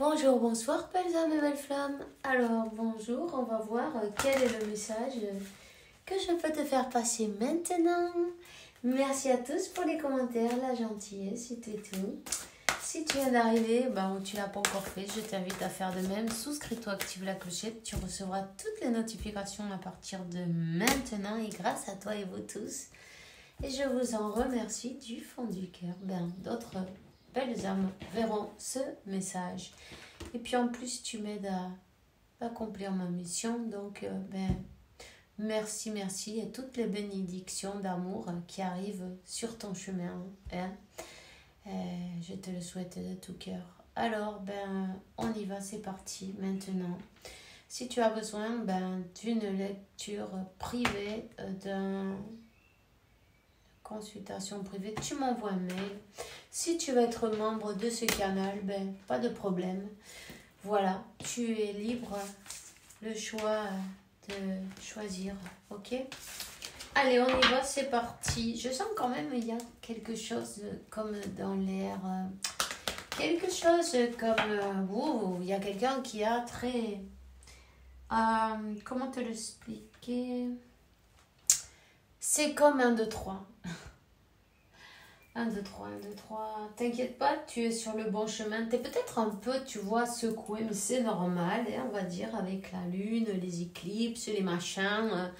Bonjour, bonsoir, belles âmes et belles flammes. Alors, bonjour, on va voir quel est le message que je peux te faire passer maintenant. Merci à tous pour les commentaires, la gentillesse, c'était tout. Si tu viens d'arriver ou tu ne l'as pas encore fait, je t'invite à faire de même. Souscris-toi, active la clochette, tu recevras toutes les notifications à partir de maintenant et grâce à toi et vous tous. Et je vous en remercie du fond du cœur. D'autres belles âmes verront ce message. Et puis en plus, tu m'aides à accomplir ma mission. Donc, merci et toutes les bénédictions d'amour qui arrivent sur ton chemin. Je te le souhaite de tout cœur. Alors, on y va, c'est parti maintenant. Si tu as besoin d'une lecture privée, d'une consultation privée, tu m'envoies un mail. Si tu veux être membre de ce canal, pas de problème. Voilà, tu es libre, le choix de choisir, ok? Allez, on y va, c'est parti. Je sens quand même il y a quelque chose comme dans l'air. Quelque chose comme... il y a quelqu'un qui a très... comment te l'expliquer? C'est comme 1, 2, 3. 1, 2, 3, 1, 2, 3. T'inquiète pas, tu es sur le bon chemin. T'es peut-être un peu, tu vois, secoué, mais c'est normal, on va dire, avec la lune, les éclipses, les machins.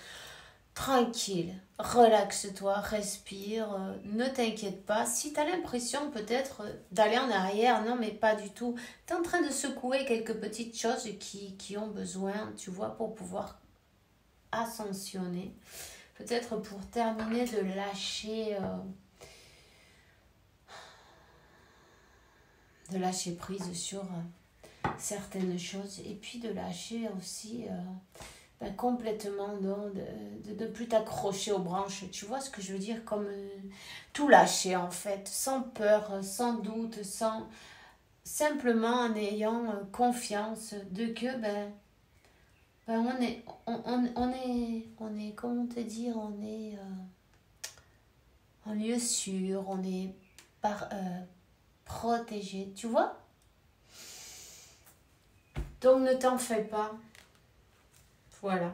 Tranquille, relaxe-toi, respire, ne t'inquiète pas. Si tu as l'impression peut-être d'aller en arrière, non mais pas du tout. Tu es en train de secouer quelques petites choses qui ont besoin, tu vois, pour pouvoir ascensionner. Peut-être pour terminer de lâcher prise sur certaines choses et puis de lâcher aussi... complètement de ne plus t'accrocher aux branches, tu vois ce que je veux dire, comme tout lâcher en fait, sans peur, sans doute, simplement en ayant confiance de que on est comment te dire, on est en lieu sûr, on est protégé, tu vois, donc ne t'en fais pas. Voilà.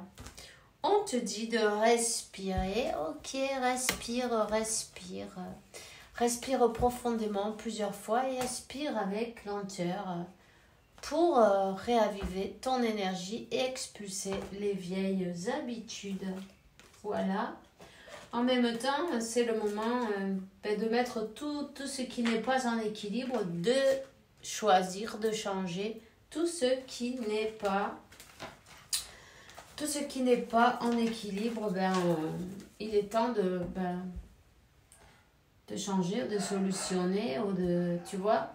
On te dit de respirer. Ok, respire. Respire profondément plusieurs fois et expire avec lenteur pour réaviver ton énergie et expulser les vieilles habitudes. Voilà. En même temps, c'est le moment de mettre tout ce qui n'est pas en équilibre, de choisir, de changer tout ce qui n'est pas... Tout ce qui n'est pas en équilibre, il est temps de changer, de solutionner ou de, tu vois.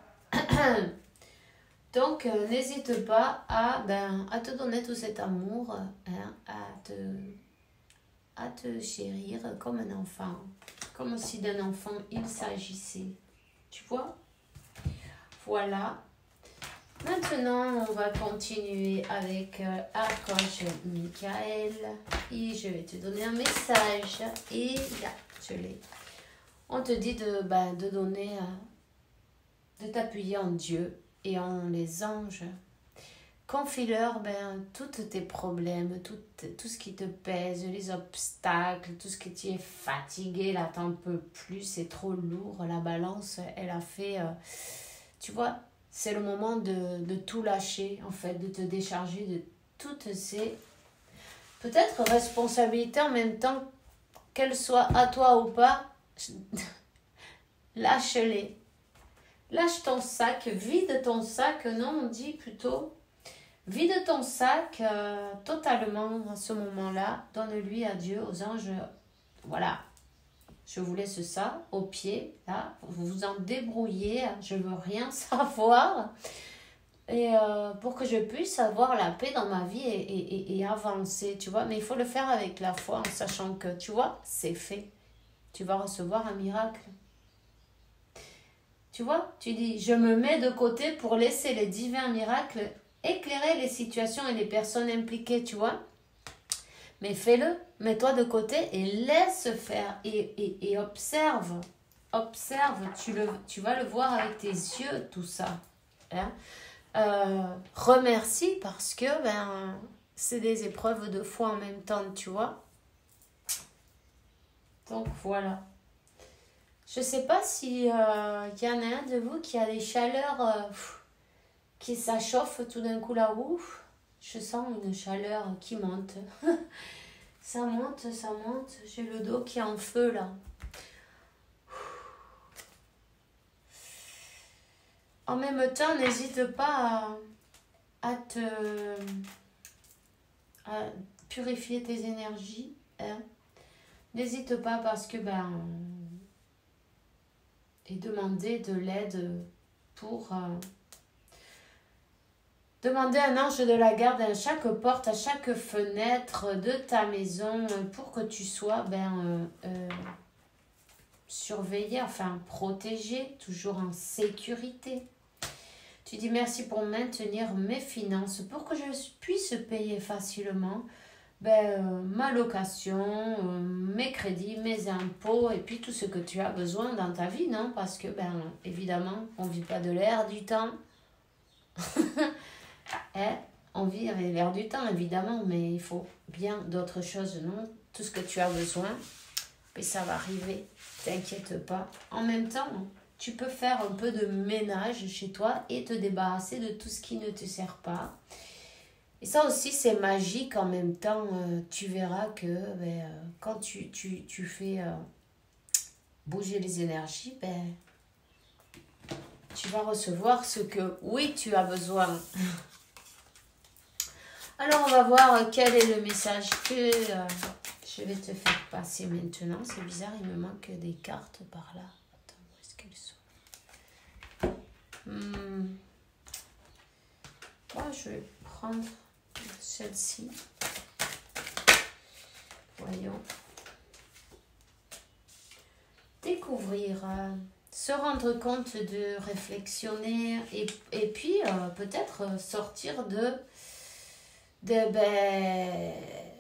Donc, n'hésite pas à te donner tout cet amour, à te chérir comme un enfant, comme si d'un enfant il s'agissait. Tu vois? Voilà. Maintenant, on va continuer avec Archange Michael et je vais te donner un message et là, je l'ai. On te dit de donner, de t'appuyer en Dieu et en les anges. Confie-leur tous tes problèmes, tout ce qui te pèse, les obstacles, tout ce que tu es fatigué, là t'en peux plus, c'est trop lourd, la balance, elle a fait, tu vois. C'est le moment de tout lâcher, en fait, de te décharger de toutes ces, peut-être, responsabilités en même temps, qu'elles soient à toi ou pas, lâche-les. Lâche ton sac, vide ton sac, non, on dit plutôt, vide ton sac totalement à ce moment-là, donne-lui à Dieu, aux anges, voilà. Je vous laisse ça au pied, là, vous vous en débrouillez, je ne veux rien savoir. Et pour que je puisse avoir la paix dans ma vie et avancer, tu vois. Mais il faut le faire avec la foi, en sachant que, tu vois, c'est fait. Tu vas recevoir un miracle. Tu vois, tu dis, je me mets de côté pour laisser les divins miracles éclairer les situations et les personnes impliquées, tu vois. Mais fais-le, mets-toi de côté et laisse faire et observe. Observe, tu vas le voir avec tes yeux, tout ça. Hein? remercie parce que c'est des épreuves de foi en même temps, tu vois. Donc voilà. Je sais pas si y en a un de vous qui a des chaleurs, qui ça chauffe tout d'un coup là, ouf. Je sens une chaleur qui monte. Ça monte, ça monte. J'ai le dos qui est en feu là. En même temps, n'hésite pas à purifier tes énergies. Hein. N'hésite pas parce que et demander de l'aide pour demander un ange de la garde à chaque porte, à chaque fenêtre de ta maison pour que tu sois surveillé, enfin protégé, toujours en sécurité. Tu dis merci pour maintenir mes finances, pour que je puisse payer facilement ma location, mes crédits, mes impôts et puis tout ce que tu as besoin dans ta vie, non? Parce que, évidemment, on ne vit pas de l'air du temps. On vit avec l'air du temps, évidemment, mais il faut bien d'autres choses, non? Tout ce que tu as besoin, et ça va arriver, t'inquiète pas. En même temps, tu peux faire un peu de ménage chez toi et te débarrasser de tout ce qui ne te sert pas. Et ça aussi, c'est magique en même temps. Tu verras que quand tu fais bouger les énergies, tu vas recevoir ce que, oui, tu as besoin. Alors, on va voir quel est le message que je vais te faire passer maintenant. C'est bizarre, il me manque des cartes par là. Attends, où est-ce qu'elles sont? Moi, je vais prendre celle-ci. Voyons. Découvrir, se rendre compte de réflexionner et puis peut-être sortir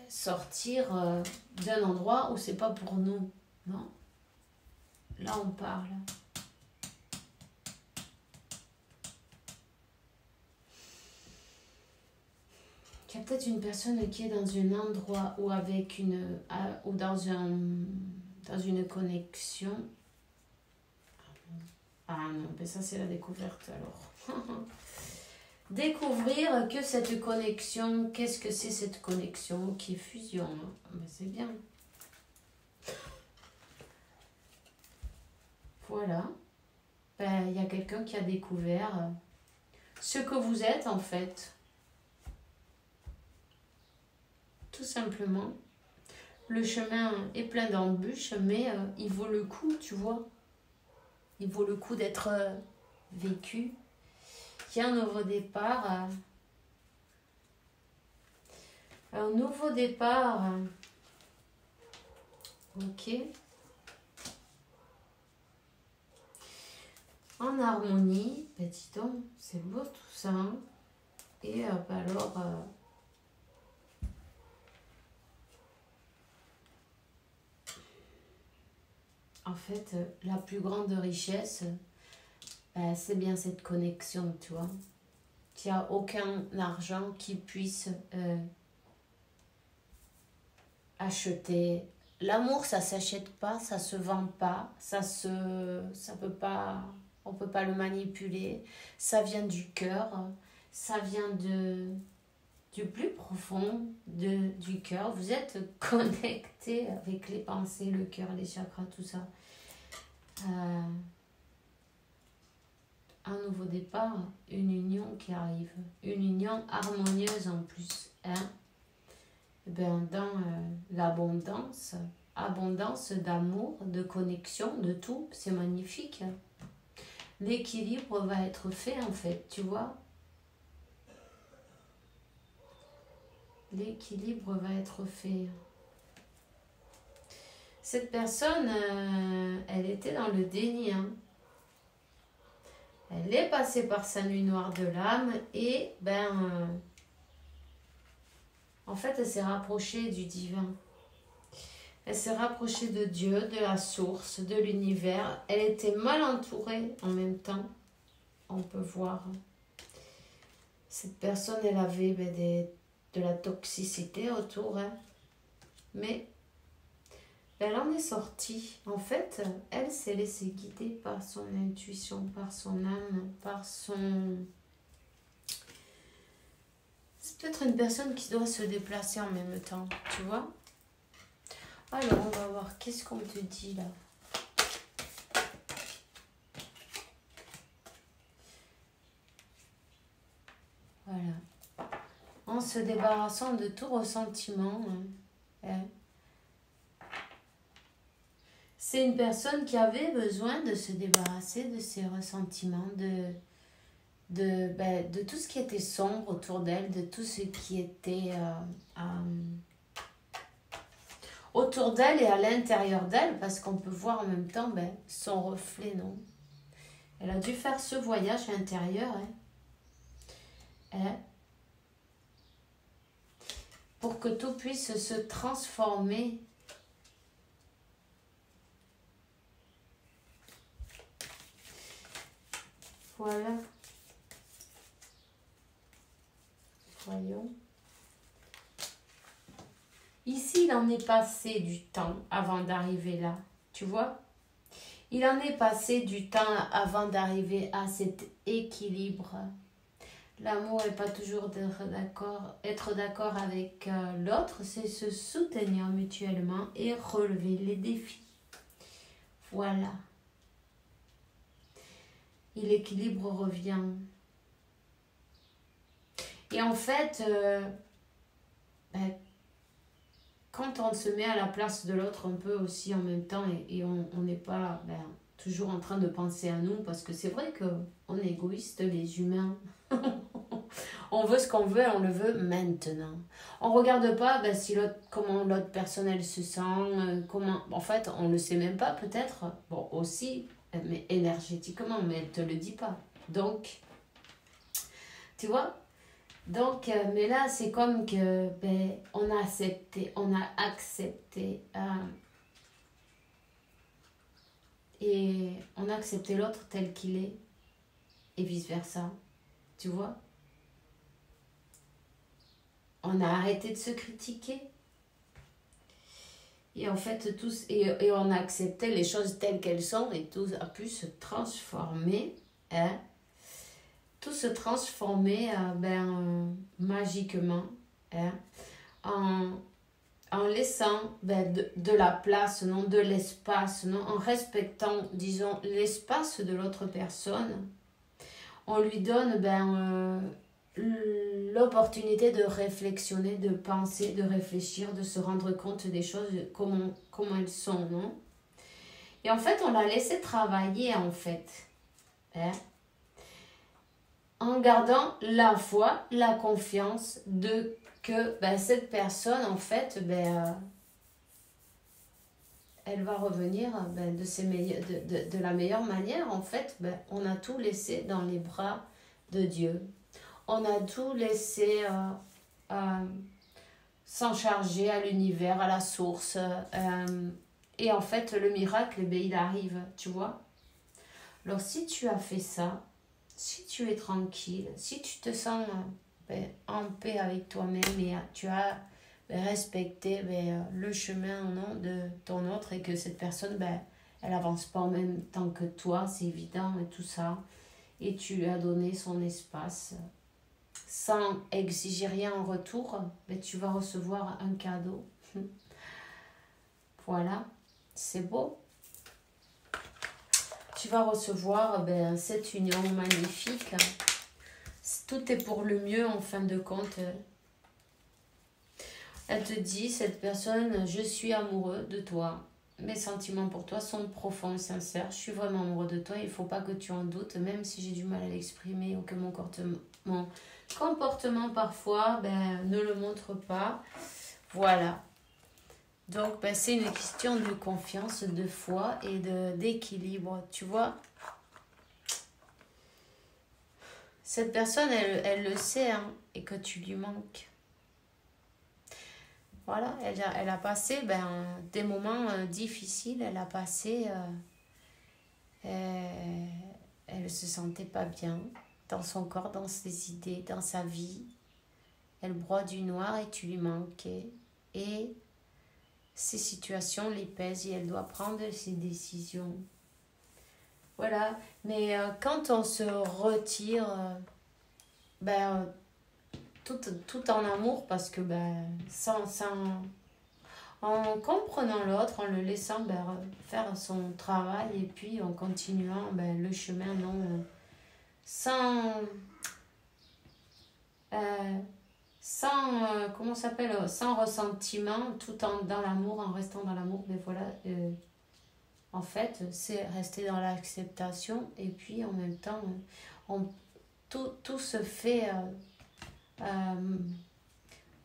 sortir d'un endroit où c'est pas pour nous, non? Là, on parle. Il y a peut-être une personne qui est dans un endroit ou avec ou dans une connexion. Ah non, mais ça c'est la découverte alors. Découvrir que cette connexion, qu'est-ce que c'est cette connexion qui est fusion, hein? Ben, c'est bien. Voilà. Il y a quelqu'un qui a découvert ce que vous êtes en fait. Tout simplement. Le chemin est plein d'embûches, mais il vaut le coup, tu vois. Il vaut le coup d'être vécu. Il y a un nouveau départ. Un nouveau départ. Ok. En harmonie. Dis donc, c'est beau tout ça. Hein. Et alors... en fait, la plus grande richesse, c'est bien cette connexion, tu vois. Il n'y a aucun argent qui puisse acheter. L'amour, ça ne s'achète pas, ça ne se vend pas, on peut pas le manipuler. Ça vient du cœur, ça vient du plus profond du cœur. Vous êtes connecté avec les pensées, le cœur, les chakras, tout ça. Un nouveau départ, une union qui arrive, une union harmonieuse en plus. Hein? Dans l'abondance, abondance d'amour, de connexion, de tout, c'est magnifique. L'équilibre va être fait en fait, tu vois. L'équilibre va être fait. Cette personne, elle était dans le déni. Hein. Elle est passée par sa nuit noire de l'âme et en fait, elle s'est rapprochée du divin. Elle s'est rapprochée de Dieu, de la source, de l'univers. Elle était mal entourée en même temps, on peut voir. Cette personne, elle avait de la toxicité autour, hein. Mais elle en est sortie. En fait, elle s'est laissée guider par son intuition, par son âme, par son... C'est peut-être une personne qui doit se déplacer en même temps, tu vois. Alors, on va voir, qu'est-ce qu'on te dit là? Voilà. En se débarrassant de tout ressentiment. Hein. C'est une personne qui avait besoin de se débarrasser de ses ressentiments, de tout ce qui était sombre autour d'elle, de tout ce qui était autour d'elle et à l'intérieur d'elle, parce qu'on peut voir en même temps son reflet, non? Elle a dû faire ce voyage intérieur, pour que tout puisse se transformer. Voilà. Voyons. Ici, il en est passé du temps avant d'arriver là. Tu vois? Il en est passé du temps avant d'arriver à cet équilibre. L'amour n'est pas toujours être d'accord avec l'autre, c'est se soutenir mutuellement et relever les défis. Voilà. Et l'équilibre revient. Et en fait, quand on se met à la place de l'autre un peu aussi en même temps et on n'est pas toujours en train de penser à nous, parce que c'est vrai qu'on est égoïste, les humains. On veut ce qu'on veut et on le veut maintenant. On regarde pas comment l'autre personne elle se sent, comment... En fait, on ne le sait même pas peut-être. Bon, aussi, mais énergétiquement, mais elle te le dit pas. Donc, tu vois? Donc, mais là, c'est comme que on a accepté, et on a accepté l'autre tel qu'il est, et vice-versa. Tu vois? On a arrêté de se critiquer. Et en fait, et on a accepté les choses telles qu'elles sont et tout a pu se transformer. Hein? Tout se transformer magiquement. Hein? En laissant de la place, non, de l'espace, non, en respectant, disons, l'espace de l'autre personne. On lui donne l'opportunité de réflexionner, de penser, de réfléchir, de se rendre compte des choses, comment elles sont, non? Et en fait, on l'a laissé travailler, en fait. Hein? En gardant la foi, la confiance que cette personne, en fait, elle va revenir de la meilleure manière. En fait, on a tout laissé dans les bras de Dieu. On a tout laissé s'en charger à l'univers, à la source. Et en fait, le miracle, il arrive, tu vois. Alors, si tu as fait ça, si tu es tranquille, si tu te sens en paix avec toi-même et tu as respecté le chemin non, de ton autre et que cette personne, elle avance pas en même temps que toi, c'est évident et tout ça. Et tu lui as donné son espace sans exiger rien en retour, tu vas recevoir un cadeau. Voilà, c'est beau. Tu vas recevoir cette union magnifique. Tout est pour le mieux en fin de compte. Elle te dit, cette personne, je suis amoureux de toi. Mes sentiments pour toi sont profonds et sincères. Je suis vraiment amoureux de toi. Il ne faut pas que tu en doutes, même si j'ai du mal à l'exprimer ou que mon comportement parfois ne le montre pas. Voilà. Donc, c'est une question de confiance, de foi et d'équilibre. Tu vois, cette personne, elle le sait et que tu lui manques. Voilà, elle a passé des moments difficiles. Elle a passé... elle se sentait pas bien dans son corps, dans ses idées, dans sa vie. Elle broie du noir et tu lui manques. Et ces situations les pèsent et elle doit prendre ses décisions. Voilà, mais quand on se retire, tout en amour, parce que en comprenant l'autre, en le laissant faire son travail et puis en continuant le chemin, non, comment ça s'appelle, sans ressentiment, tout en dans l'amour, en restant dans l'amour, mais voilà, en fait, c'est rester dans l'acceptation et puis en même temps, tout se fait,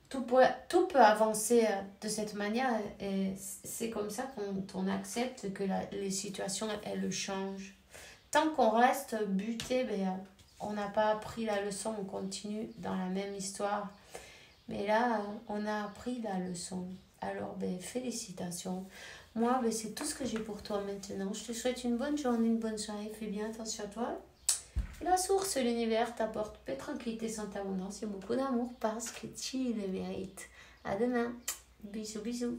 tout peut avancer de cette manière et c'est comme ça qu'on accepte que les situations, elles changent. Tant qu'on reste buté, on n'a pas appris la leçon, on continue dans la même histoire. Mais là, on a appris la leçon. Alors, félicitations. Moi, c'est tout ce que j'ai pour toi maintenant. Je te souhaite une bonne journée, une bonne soirée. Fais bien attention à toi. Et la source, l'univers t'apporte paix, tranquillité, santé, abondance et beaucoup d'amour parce que tu le mérites. À demain. Bisous, bisous.